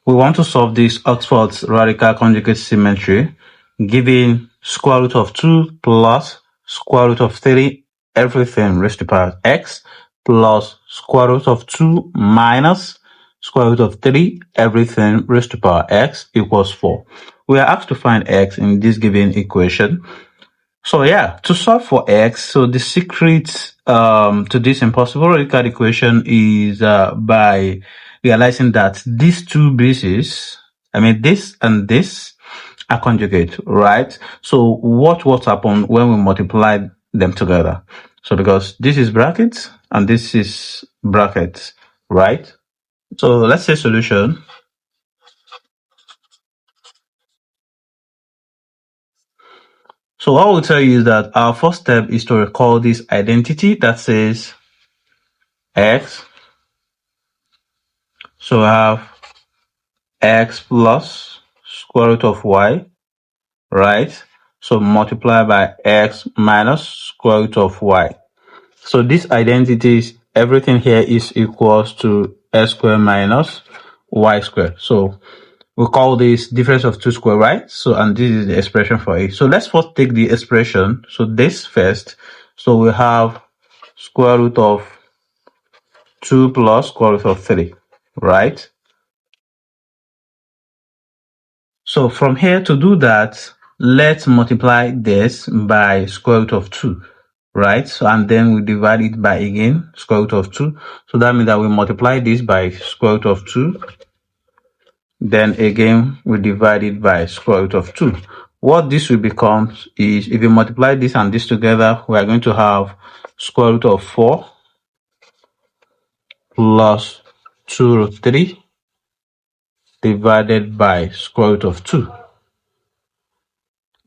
We want to solve this Oxford's radical conjugate symmetry, giving square root of 2 plus square root of 3 everything raised to the power x plus square root of 2 minus square root of 3 everything raised to the power x equals 4. We are asked to find x in this given equation. So yeah, to solve for x, so the secret to this impossible radical equation is by realizing that these two bases, I mean this and this, are conjugate, right? So what happen when we multiply them together? So because this is brackets and this is brackets, right? So let's say solution. So what we'll tell you is that our first step is to recall this identity that says x. So we have x plus square root of y, right? So multiply by x minus square root of y. So this identity is everything here is equals to x squared minus y squared. So we call this difference of two square, right? So, and this is the expression for it. So let's first take the expression. So this first. So we have square root of 2 plus square root of 3, right? So from here to do that, let's multiply this by square root of 2, right? So, and then we divide it by again square root of 2. So that means that we multiply this by square root of 2. Then again, we divide it by square root of 2. What this will become is, if you multiply this and this together, we are going to have square root of 4 plus 2 root 3 divided by square root of 2.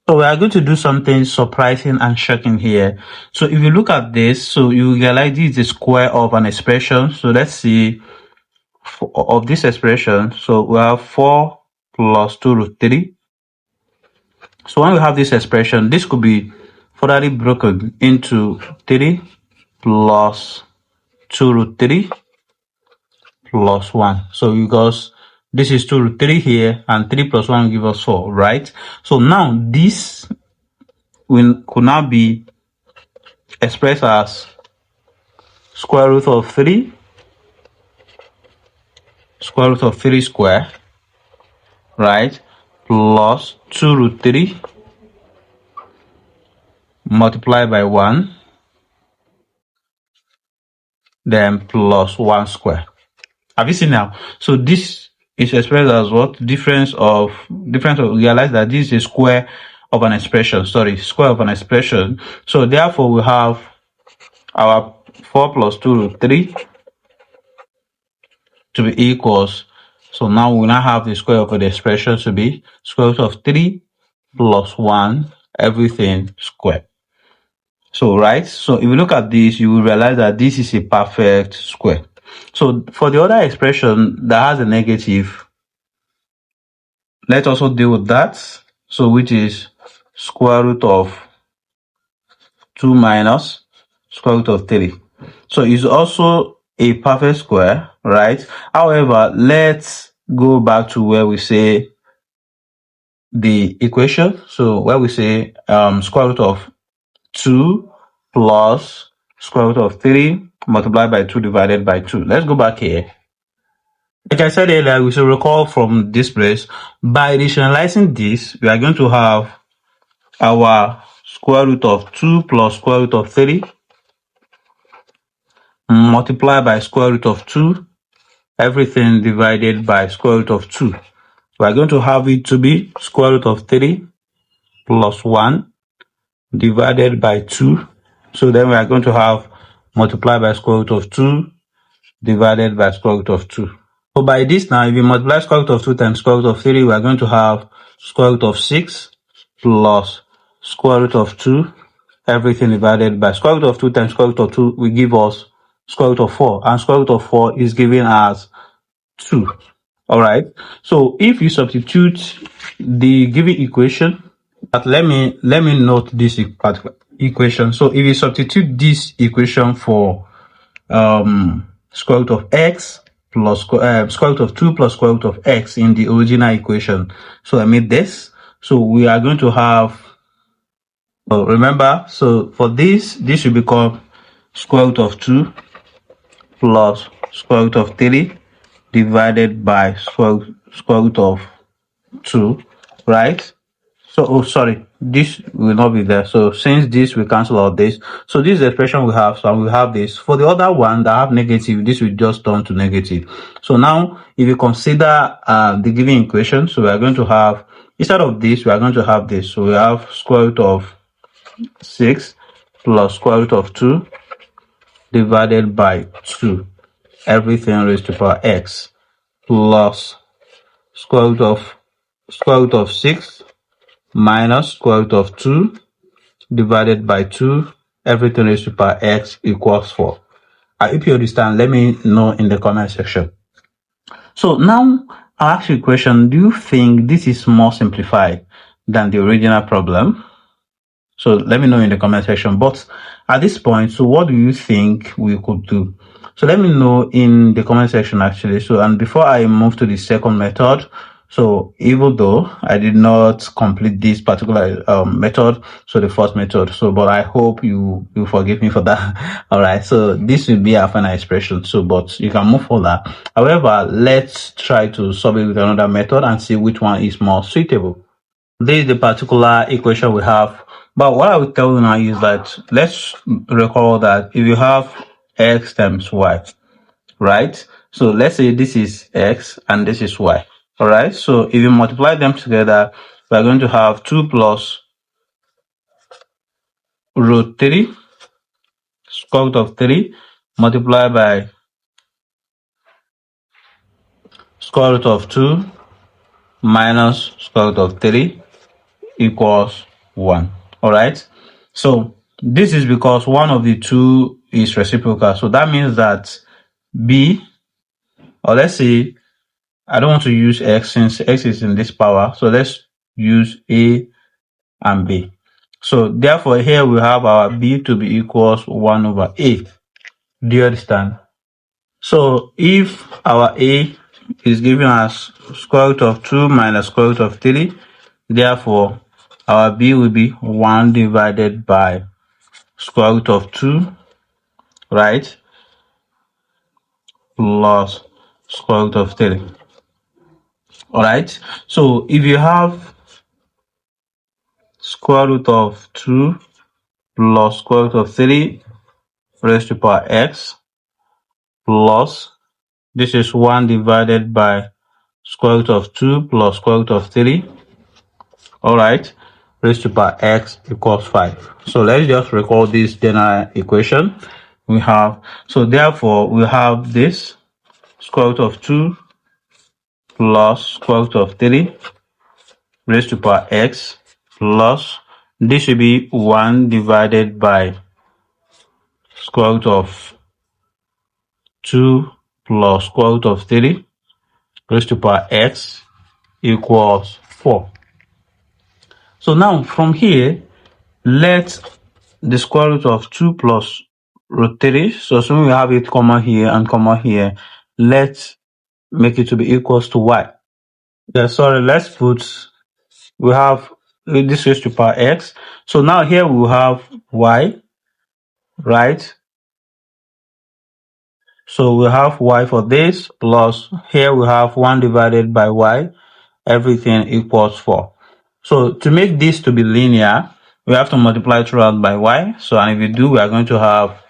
So we are going to do something surprising and shocking here. So if you look at this, so you realize this is the square of an expression. So let's see of this expression. So we have 4 plus 2 root 3. So when we have this expression, this could be further broken into 3 plus 2 root 3 plus 1. So because this is 2 root 3 here, and 3 plus 1 give us 4, right? So now this could now be expressed as square root of 3 square, right, plus 2 root 3 multiplied by 1, then plus 1 square. Have you seen now? So this is expressed as what? Difference of realize that this is a square of an expression. Square of an expression. So therefore we have our 4 plus 2 root 3 to be equals. So now we now have the square of the expression to be square root of 3 plus 1 everything squared. So right, so if you look at this, you will realize that this is a perfect square. So for the other expression that has a negative, let's also deal with that. So which is square root of 2 minus square root of 3. So it's also a perfect square, right? However, let's go back to where we say the equation. So where we say square root of 2 plus square root of 3 multiplied by 2 divided by 2. Let's go back here. Like I said earlier, we should recall from this place, by rationalizing this, we are going to have our square root of 2 plus square root of 3 multiplied by square root of 2, everything divided by square root of 2. We are going to have it to be square root of 3 plus 1 divided by 2. So then we are going to have multiplied by square root of 2 divided by square root of 2. So by this now, if you multiply square root of 2 times square root of 3, we are going to have square root of 6 plus square root of 2, everything divided by square root of 2 times square root of 2 will give us square root of 4, and square root of 4 is given as 2. All right. So if you substitute the given equation, but let me note this particular equation. So if you substitute this equation for square root of x, plus square root of 2 plus square root of x in the original equation. So I made this. So we are going to have, remember, so for this will become square root of 2 plus square root of 3 divided by square root of 2, right? So, oh, sorry, this will not be there. So since this will cancel out this, so this is the expression we have. So we have this. For the other one that have negative, this will just turn to negative. So now, if you consider the given equation, so we are going to have, instead of this, we are going to have this. So we have square root of 6 plus square root of 2 divided by 2, everything raised to power x, plus square root of 6 minus square root of 2 divided by 2, everything raised to power x equals 4. I hope you understand. Let me know in the comment section. So now I'll ask you a question. Do you think this is more simplified than the original problem? So let me know in the comment section. But at this point, so what do you think we could do? So let me know in the comment section actually. So, and before I move to the second method, so even though I did not complete this particular method, so the first method, so but I hope you forgive me for that. All right, so this will be our final expression. So but you can move for that. However, let's try to solve it with another method and see which one is more suitable. This is the particular equation we have. But what I will tell you now is that let's recall that if you have x times y, right? So let's say this is x and this is y. All right. So if you multiply them together, we're going to have 2 plus root 3, square root of 3, multiplied by square root of 2 minus square root of 3 equals 1. All right. So this is because one of the two is reciprocal. So that means that b, or let's say I don't want to use x since x is in this power. So let's use a and b. So therefore here we have our b to be equals 1 over a. Do you understand? So if our a is given as square root of 2 minus square root of 3, therefore our b will be 1 divided by square root of 2, right, plus square root of 3. All right. So if you have square root of 2 plus square root of 3 raised to power x plus, this is 1 divided by square root of 2 plus square root of 3, all right, raised to power x equals 5. So let's just recall this general equation we have. So therefore we have this square root of 2 plus square root of 3 raised to power x plus, this will be 1 divided by square root of 2 plus square root of 3 raised to power x equals 4. So now from here, let the square root of 2 plus root 3, so assuming we have it comma here and comma here, let's make it to be equals to y. Yeah, sorry, let's put, we have this raised to power x. So now here we have y, right? So we have y for this plus here we have 1 divided by y, everything equals 4. So to make this to be linear, we have to multiply throughout by y. So and if we do, we are going to have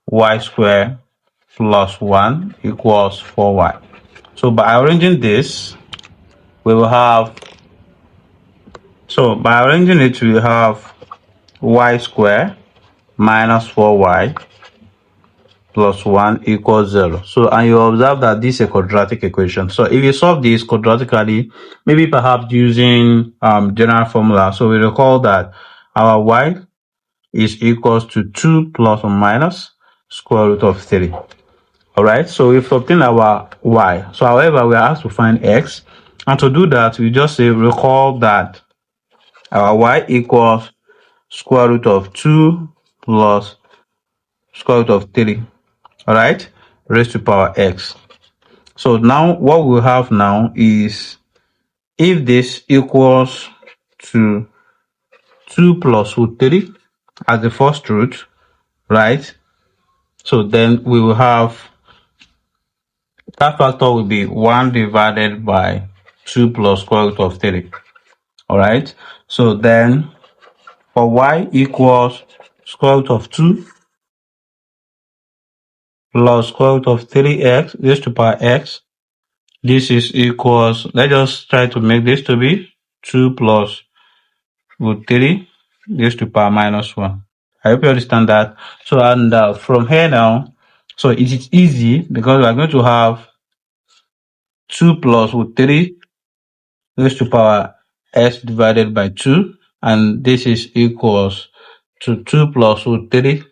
y squared plus 1 equals 4y. So by arranging this, we will have, so by arranging it, we have y squared minus 4y plus 1 equals 0. So, and you observe that this is a quadratic equation. So if you solve this quadratically, maybe perhaps using general formula, so we recall that our y is equals to 2 plus or minus square root of 3. All right, so we've obtained our y. So however, we are asked to find x, and to do that, we just say recall that our y equals square root of 2 plus square root of 3. All right, raised to power x. So now what we have now is, if this equals to 2 plus root 3 as the first root, right? So then we will have, that factor will be 1 divided by 2 plus square root of 3. All right. So then for y equals square root of 2 plus square root of 3x raised to power x. This is equals, let's just try to make this to be 2 plus root 3 raised to power minus 1. I hope you understand that. So, and from here now, so it is easy because we are going to have 2 plus root 3 raised to power s divided by 2, and this is equals to 2 plus root 3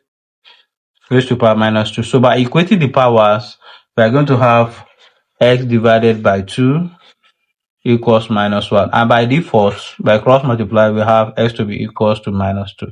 raised to power minus 2. So by equating the powers, we are going to have x divided by 2 equals minus 1. And by default, by cross multiply, we have x to be equals to minus 2.